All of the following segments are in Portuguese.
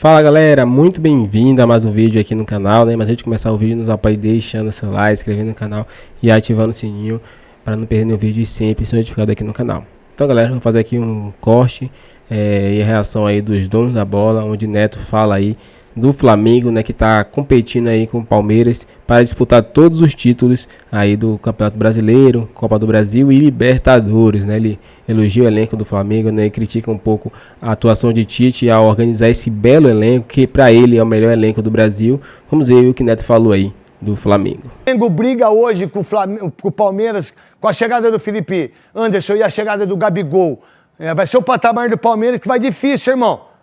Fala galera, muito bem-vindo a mais um vídeo aqui no canal, né? Mas antes de começar o vídeo, nos apoie deixando seu like, inscrevendo no canal e ativando o sininho para não perder nenhum vídeo e sempre ser notificado aqui no canal. Então galera, vou fazer aqui um corte e a reação aí dos donos da bola, onde Neto fala aí do Flamengo, né, que está competindo aí com o Palmeiras para disputar todos os títulos aí do Campeonato Brasileiro, Copa do Brasil e Libertadores, né? Ele elogia o elenco do Flamengo, né, e critica um pouco a atuação de Tite ao organizar esse belo elenco, que para ele é o melhor elenco do Brasil. Vamos ver o que Neto falou aí do Flamengo. O Flamengo briga hoje com o Palmeiras, com a chegada do Felipe Anderson e a chegada do Gabigol. Vai ser o patamar do Palmeiras que vai difícil, irmão.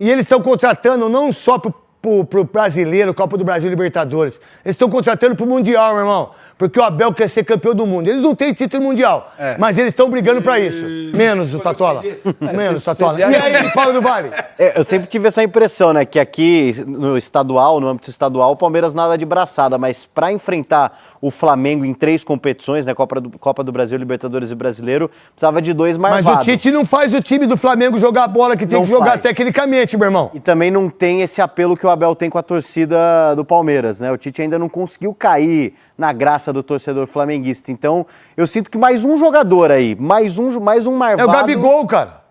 E eles estão contratando não só pro brasileiro, Copa do Brasil e Libertadores. Eles estão contratando pro Mundial, meu irmão. Porque o Abel quer ser campeão do mundo. Eles não têm título mundial, mas eles estão brigando pra isso. Menos o Tatola. Menos o Tatola. E aí, Paulo do Vale? Eu sempre tive essa impressão, né? Que aqui no estadual, no âmbito estadual, o Palmeiras nada de braçada. Mas pra enfrentar o Flamengo em 3 competições, né? Copa do Brasil, Libertadores e Brasileiro, precisava de 2 marvados. Mas o Tite não faz o time do Flamengo jogar a bola que tem que jogar tecnicamente, meu irmão. E também não tem esse apelo que o Abel tem com a torcida do Palmeiras, né? O Tite ainda não conseguiu cair na graça do torcedor flamenguista. Então, eu sinto que mais um jogador aí, mais um marvado... É o Gabigol, cara.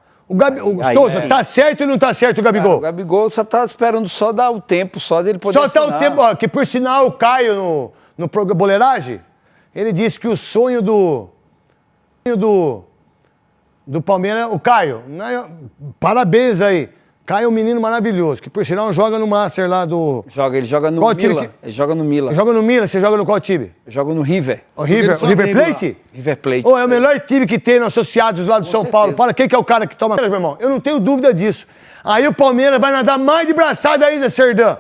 Souza, tá certo ou não tá certo o Gabigol? Cara, o Gabigol só tá esperando só dar o tempo, só dele poder assinar. Só tá o tempo, ó, que por sinal o Caio no Boleiragem, ele disse que o sonho do Palmeiras, o Caio, né, parabéns aí. Caio é um menino maravilhoso, que por sinal joga no Master lá do... Ele joga no Milan. Ele joga no Milan. Joga no Milan, você joga no qual time? Eu jogo no River. O River Plate? River Plate. É o melhor time que tem nos associados lá do São Paulo. Para quem que é o cara que toma... Meu irmão, eu não tenho dúvida disso. Aí o Palmeiras vai nadar mais de braçada ainda, Serdã.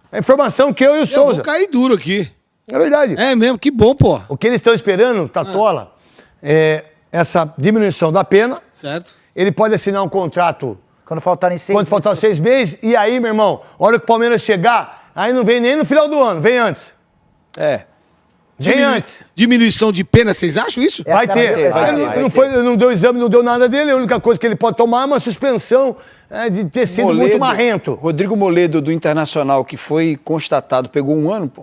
É informação que eu e o Souza. Eu vou cair duro aqui. É verdade. É mesmo, que bom, pô. O que eles estão esperando, Tatola, é essa diminuição da pena. Certo. Ele pode assinar um contrato... Quando faltarem 6 meses. Quando faltar 6 meses, e aí, meu irmão, a hora que o Palmeiras chegar, aí não vem nem no final do ano, vem antes. Vem antes. Diminuição de pena, vocês acham isso? Vai ter. Não deu exame, não deu nada dele, a única coisa que ele pode tomar é uma suspensão de ter sido muito marrento. Rodrigo Moledo, do Internacional, que foi constatado, pegou 1 ano, pô.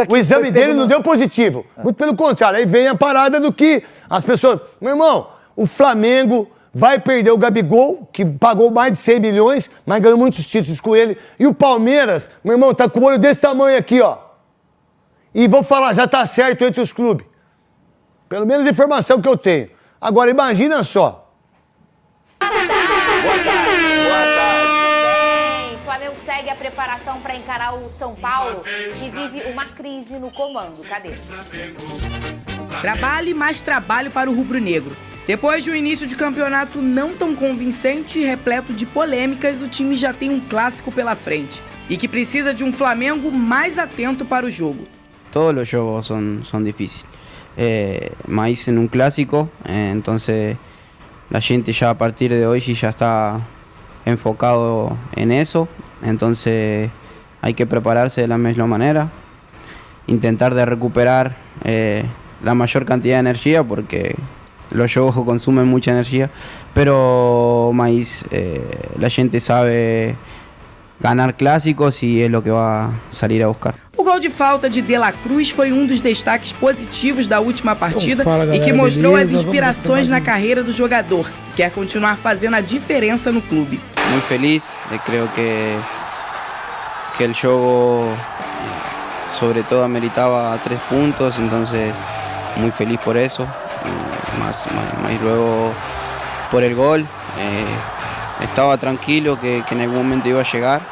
O exame dele não deu positivo. Muito pelo contrário, aí vem a parada do que as pessoas... Meu irmão, o Flamengo vai perder o Gabigol, que pagou mais de 100 milhões, mas ganhou muitos títulos com ele. E o Palmeiras, meu irmão, tá com o olho desse tamanho aqui, ó. E vou falar, já tá certo entre os clubes. Pelo menos a informação que eu tenho. Agora, imagina só. Boa tarde. O Flamengo segue a preparação para encarar o São Paulo, que vive uma crise no comando. Cadê? Trabalho e mais trabalho para o rubro-negro. Depois de um início de campeonato não tão convincente e repleto de polêmicas, o time já tem um clássico pela frente e que precisa de um Flamengo mais atento para o jogo. Todos os jogos são difíceis, mas em um clássico, então a gente já a partir de hoje já está enfocado em isso, então há que preparar-se da mesma maneira, tentar de recuperar a maior quantidade de energia, porque los juegos consumen mucha energía, pero la gente sabe ganar clásicos y es lo que va a salir a buscar. O gol de falta de De La Cruz foi um dos destaques positivos da última partida e que mostrou as inspirações na carreira do jogador. Quer continuar fazendo a diferença no clube. Muito feliz, creo que el juego sobre todo meritaba 3 puntos, entonces muy feliz por eso. Más luego por el gol, estaba tranquilo que en algún momento iba a llegar,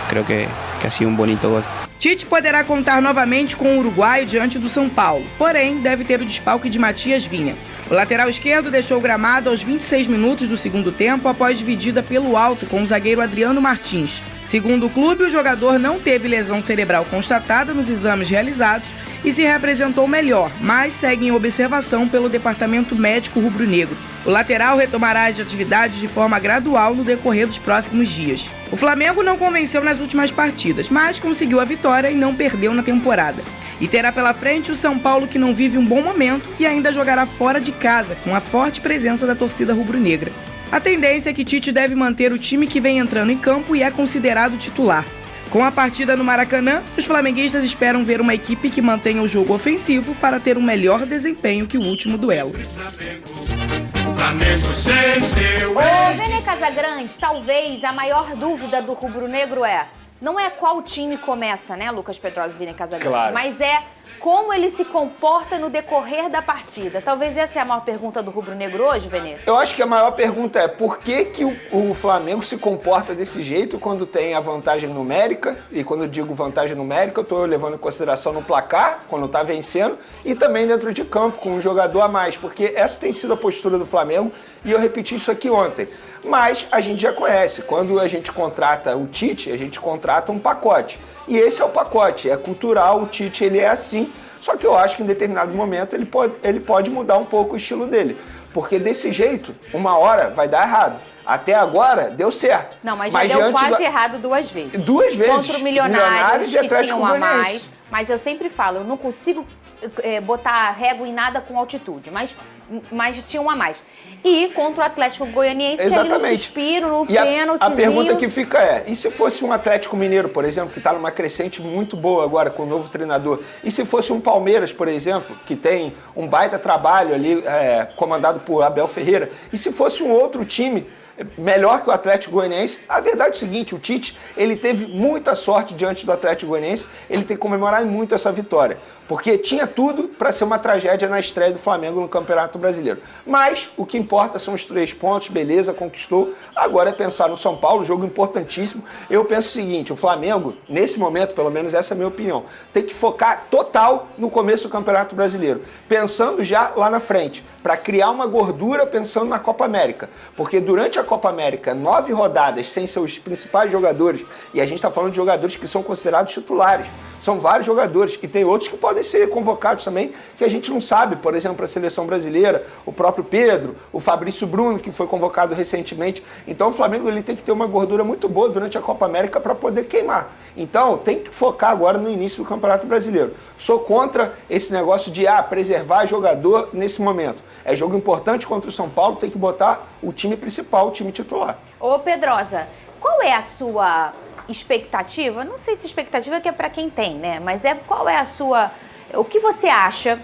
creo que ha sido um bonito gol. Tite poderá contar novamente com o uruguaio diante do São Paulo, porém deve ter o desfalque de Matias Vinha. O lateral esquerdo deixou o gramado aos 26 minutos do segundo tempo após dividida pelo alto com o zagueiro Adriano Martins. Segundo o clube, o jogador não teve lesão cerebral constatada nos exames realizados e se representou melhor, mas segue em observação pelo departamento médico rubro-negro. O lateral retomará as atividades de forma gradual no decorrer dos próximos dias. O Flamengo não convenceu nas últimas partidas, mas conseguiu a vitória e não perdeu na temporada. E terá pela frente o São Paulo, que não vive um bom momento e ainda jogará fora de casa, com a forte presença da torcida rubro-negra. A tendência é que Tite deve manter o time que vem entrando em campo e é considerado titular. Com a partida no Maracanã, os flamenguistas esperam ver uma equipe que mantenha o jogo ofensivo para ter um melhor desempenho que o último duelo. Ô, Vene Casagrande, talvez a maior dúvida do rubro-negro não é qual time começa, né, Lucas Pedrosa e Vene Casagrande, claro, mas é como ele se comporta no decorrer da partida. Talvez essa é a maior pergunta do rubro-negro hoje, Vene? Eu acho que a maior pergunta é por que o Flamengo se comporta desse jeito quando tem a vantagem numérica, e quando eu digo vantagem numérica, eu estou levando em consideração no placar, quando está vencendo, e também dentro de campo, com um jogador a mais, porque essa tem sido a postura do Flamengo, e eu repeti isso aqui ontem. Mas a gente já conhece, quando a gente contrata o Tite, a gente contrata um pacote. E esse é o pacote, é cultural, o Tite ele é assim, só que eu acho que em determinado momento ele pode mudar um pouco o estilo dele. Porque desse jeito, uma hora vai dar errado. Até agora, deu certo. Não, mas já deu quase errado 2 vezes. 2 vezes. Contra o Milionários que tinham a mais. Mas eu sempre falo, eu não consigo botar régua em nada com altitude, mas tinha um a mais. E contra o Atlético Goianiense, exatamente, que ali no suspiro, no e pênaltizinho... A pergunta que fica é, e se fosse um Atlético Mineiro, por exemplo, que está numa crescente muito boa agora com o novo treinador, e se fosse um Palmeiras, por exemplo, que tem um baita trabalho ali, comandado por Abel Ferreira, e se fosse um outro time melhor que o Atlético Goianiense, a verdade é o seguinte, o Tite, ele teve muita sorte diante do Atlético Goianiense, ele tem que comemorar muito essa vitória, porque tinha tudo para ser uma tragédia na estreia do Flamengo no Campeonato Brasileiro. Mas o que importa são os 3 pontos, beleza, conquistou. Agora é pensar no São Paulo, jogo importantíssimo. Eu penso o seguinte, o Flamengo, nesse momento, pelo menos essa é a minha opinião, tem que focar total no começo do Campeonato Brasileiro, pensando já lá na frente, para criar uma gordura pensando na Copa América. Porque durante a Copa América, 9 rodadas sem seus principais jogadores, e a gente está falando de jogadores que são considerados titulares, são vários jogadores, e tem outros que podem ser convocados também, que a gente não sabe, por exemplo, a seleção brasileira, o próprio Pedro, o Fabrício Bruno, que foi convocado recentemente. Então o Flamengo ele tem que ter uma gordura muito boa durante a Copa América para poder queimar. Então tem que focar agora no início do Campeonato Brasileiro. Sou contra esse negócio de preservar jogador nesse momento. É jogo importante contra o São Paulo, tem que botar o time principal, o time titular. Ô Pedrosa, qual é a sua expectativa? Não sei se expectativa que é para quem tem, né? Mas qual é a sua... O que você acha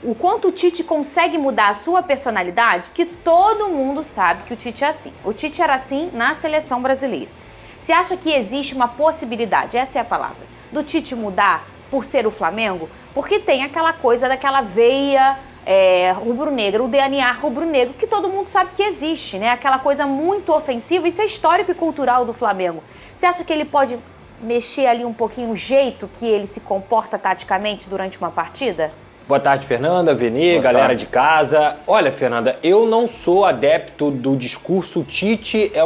o quanto o Tite consegue mudar a sua personalidade? Porque todo mundo sabe que o Tite é assim. O Tite era assim na seleção brasileira. Você acha que existe uma possibilidade, essa é a palavra, do Tite mudar por ser o Flamengo? Porque tem aquela coisa daquela veia rubro-negra, o DNA rubro-negro, que todo mundo sabe que existe, né? Aquela coisa muito ofensiva, isso é histórico e cultural do Flamengo. Você acha que ele pode mexer ali um pouquinho o jeito que ele se comporta taticamente durante uma partida? Boa tarde, Fernanda, Veni, galera de casa. Olha, Fernanda, eu não sou adepto do discurso Tite é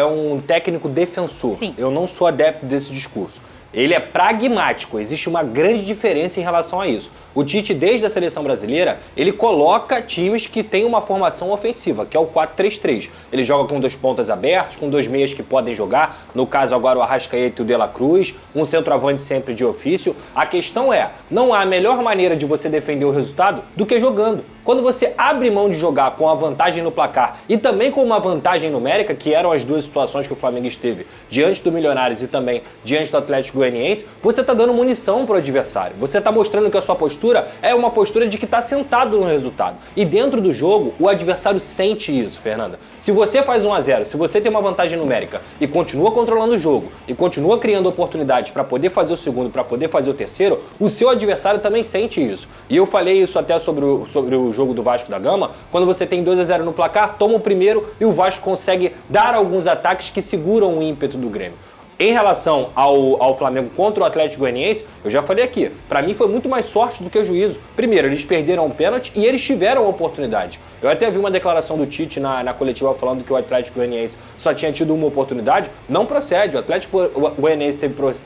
um técnico defensor. Sim. Eu não sou adepto desse discurso. Ele é pragmático, existe uma grande diferença em relação a isso. O Tite, desde a seleção brasileira, ele coloca times que têm uma formação ofensiva, que é o 4-3-3. Ele joga com 2 pontas abertos, com 2 meias que podem jogar, no caso agora o Arrascaeta e o De La Cruz, um centroavante sempre de ofício. A questão é, não há a melhor maneira de você defender o resultado do que jogando. Quando você abre mão de jogar com a vantagem no placar e também com uma vantagem numérica, que eram as 2 situações que o Flamengo esteve diante do Milionários e também diante do Atlético Goianiense, você está dando munição para o adversário. Você está mostrando que a sua postura é uma postura de que está sentado no resultado. E dentro do jogo, o adversário sente isso, Fernanda. Se você faz 1-0, se você tem uma vantagem numérica e continua controlando o jogo e continua criando oportunidades para poder fazer o segundo, para poder fazer o terceiro, o seu adversário também sente isso. E eu falei isso até sobre o jogo do Vasco da Gama, quando você tem 2-0 no placar, toma o primeiro e o Vasco consegue dar alguns ataques que seguram o ímpeto do Grêmio. Em relação ao Flamengo contra o Atlético Goianiense, eu já falei aqui, para mim foi muito mais sorte do que juízo. Primeiro, eles perderam o pênalti e eles tiveram a oportunidade. Eu até vi uma declaração do Tite na coletiva falando que o Atlético Goianiense só tinha tido uma oportunidade. Não procede, o Atlético Goianiense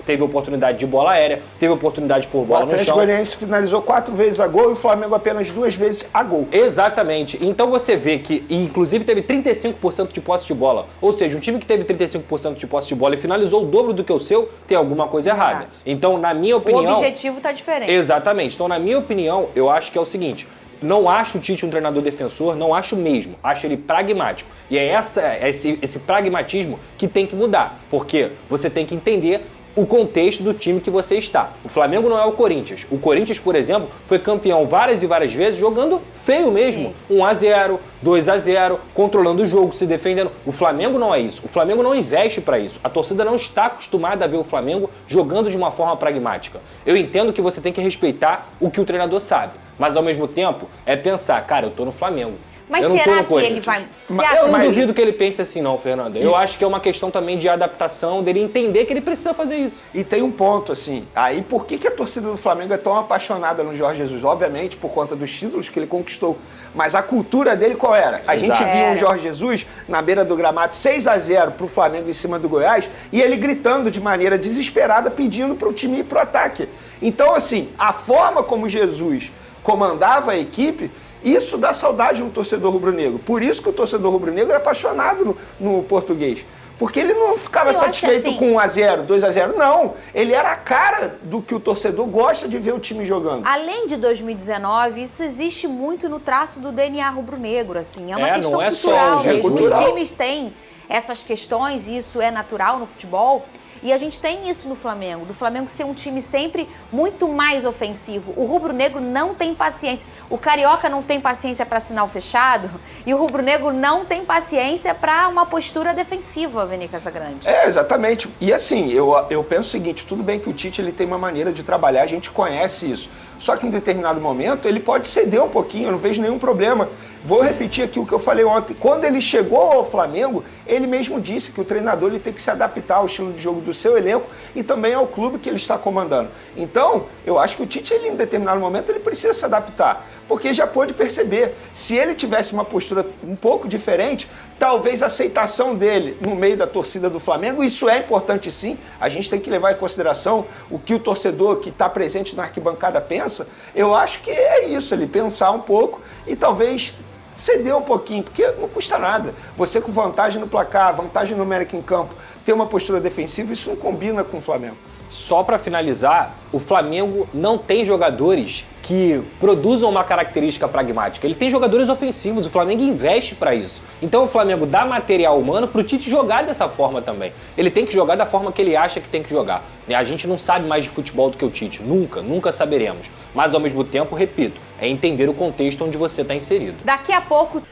teve oportunidade de bola aérea, teve oportunidade por bola no chão. O Atlético Goianiense finalizou 4 vezes a gol e o Flamengo apenas 2 vezes a gol. Exatamente. Então você vê que, inclusive, teve 35% de posse de bola. Ou seja, um time que teve 35% de posse de bola e finalizou o dobro do que o seu, tem alguma coisa errada. Então, na minha opinião... O objetivo está diferente. Exatamente. Então, na minha opinião, eu acho que é o seguinte... não acho o Tite um treinador defensor, não acho mesmo. Acho ele pragmático. E é esse pragmatismo que tem que mudar. Porque você tem que entender o contexto do time que você está. O Flamengo não é o Corinthians. O Corinthians, por exemplo, foi campeão várias e várias vezes jogando feio mesmo. Sim. 1-0, 2-0, controlando o jogo, se defendendo. O Flamengo não é isso. O Flamengo não investe para isso. A torcida não está acostumada a ver o Flamengo jogando de uma forma pragmática. Eu entendo que você tem que respeitar o que o treinador sabe, mas ao mesmo tempo é pensar, cara, eu tô no Flamengo. Mas será que ele vai... Eu não duvido que ele pense assim não, Fernanda. Eu acho que é uma questão também de adaptação, dele entender que ele precisa fazer isso. E tem um ponto, assim, aí por que a torcida do Flamengo é tão apaixonada no Jorge Jesus? Obviamente, por conta dos títulos que ele conquistou. Mas a cultura dele qual era? A gente via o Jorge Jesus na beira do gramado 6-0 pro Flamengo em cima do Goiás e ele gritando de maneira desesperada, pedindo pro time ir pro ataque. Então, assim, a forma como Jesus comandava a equipe, isso dá saudade no torcedor rubro-negro. Por isso que o torcedor rubro-negro é apaixonado no português. Porque ele não ficava satisfeito assim, com 1-0, 2-0. Não, ele era a cara do que o torcedor gosta de ver o time jogando. Além de 2019, isso existe muito no traço do DNA rubro-negro. Assim. É uma questão não é cultural só mesmo. Os times têm essas questões e isso é natural no futebol. E a gente tem isso no Flamengo, do Flamengo ser um time sempre muito mais ofensivo. O rubro-negro não tem paciência. O carioca não tem paciência para sinal fechado e o rubro-negro não tem paciência para uma postura defensiva, Vini Casagrande. É, exatamente. E assim, eu penso o seguinte, tudo bem que o Tite ele tem uma maneira de trabalhar, a gente conhece isso. Só que em determinado momento ele pode ceder um pouquinho, eu não vejo nenhum problema. Vou repetir aqui o que eu falei ontem. Quando ele chegou ao Flamengo, ele mesmo disse que o treinador ele tem que se adaptar ao estilo de jogo do seu elenco e também ao clube que ele está comandando. Então, eu acho que o Tite, ele, em determinado momento, ele precisa se adaptar. Porque já pôde perceber, se ele tivesse uma postura um pouco diferente, talvez a aceitação dele no meio da torcida do Flamengo, isso é importante sim, a gente tem que levar em consideração o que o torcedor que está presente na arquibancada pensa. Eu acho que é isso, ele pensar um pouco e talvez ceder um pouquinho, porque não custa nada. Você com vantagem no placar, vantagem numérica em campo, ter uma postura defensiva, isso não combina com o Flamengo. Só para finalizar, o Flamengo não tem jogadores que produzam uma característica pragmática. Ele tem jogadores ofensivos, o Flamengo investe para isso. Então o Flamengo dá material humano para o Tite jogar dessa forma também. Ele tem que jogar da forma que ele acha que tem que jogar. A gente não sabe mais de futebol do que o Tite, nunca saberemos. Mas ao mesmo tempo, repito, é entender o contexto onde você está inserido. Daqui a pouco...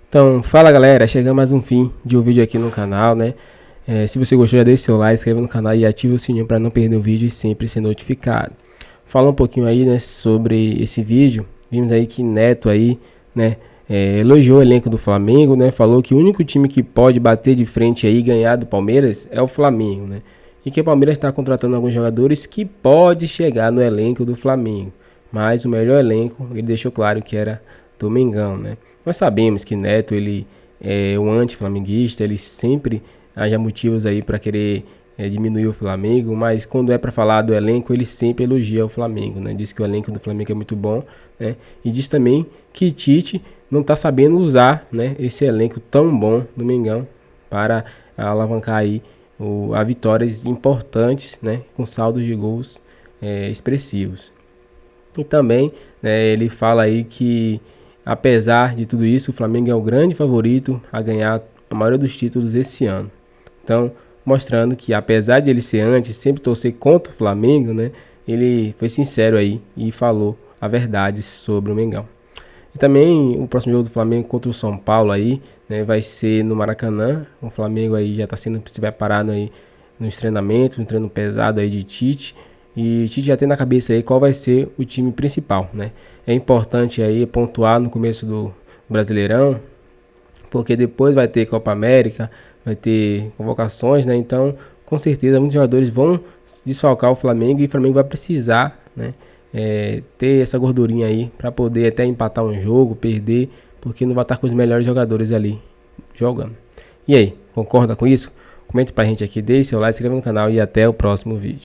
Então, fala galera, chegamos mais um fim de um vídeo aqui no canal, né? Se você gostou, já deixa seu like, inscreva no canal e ative o sininho para não perder o vídeo e sempre ser notificado. Fala um pouquinho aí, né, sobre esse vídeo. Vimos aí que Neto aí, né, elogiou o elenco do Flamengo, né? Falou que o único time que pode bater de frente aí e ganhar do Palmeiras é o Flamengo, né? E que o Palmeiras está contratando alguns jogadores que pode chegar no elenco do Flamengo. Mas o melhor elenco, ele deixou claro que era do Mengão, né? Nós sabemos que Neto, ele é um anti-flamenguista, ele sempre haja motivos aí para querer diminuir o Flamengo, mas quando é para falar do elenco, ele sempre elogia o Flamengo, né? Diz que o elenco do Flamengo é muito bom, né? E diz também que Tite não está sabendo usar, né, esse elenco tão bom do Mengão para alavancar aí a vitórias importantes, né, com saldos de gols expressivos. E também, né, ele fala aí que apesar de tudo isso, o Flamengo é o grande favorito a ganhar a maioria dos títulos esse ano. Então, mostrando que apesar de ele ser antes, sempre torcer contra o Flamengo, né, ele foi sincero aí e falou a verdade sobre o Mengão. E também o próximo jogo do Flamengo contra o São Paulo aí, né, vai ser no Maracanã. O Flamengo aí já está sendo preparado aí nos treinamentos, um treino pesado aí de Tite. E o Tite já tem na cabeça aí qual vai ser o time principal, né? É importante aí pontuar no começo do Brasileirão, porque depois vai ter Copa América, vai ter convocações, né? Então, com certeza, muitos jogadores vão desfalcar o Flamengo e o Flamengo vai precisar, né, ter essa gordurinha aí para poder até empatar um jogo, perder, porque não vai estar com os melhores jogadores ali jogando. E aí, concorda com isso? Comente pra gente aqui, deixe seu like, se inscreva no canal e até o próximo vídeo.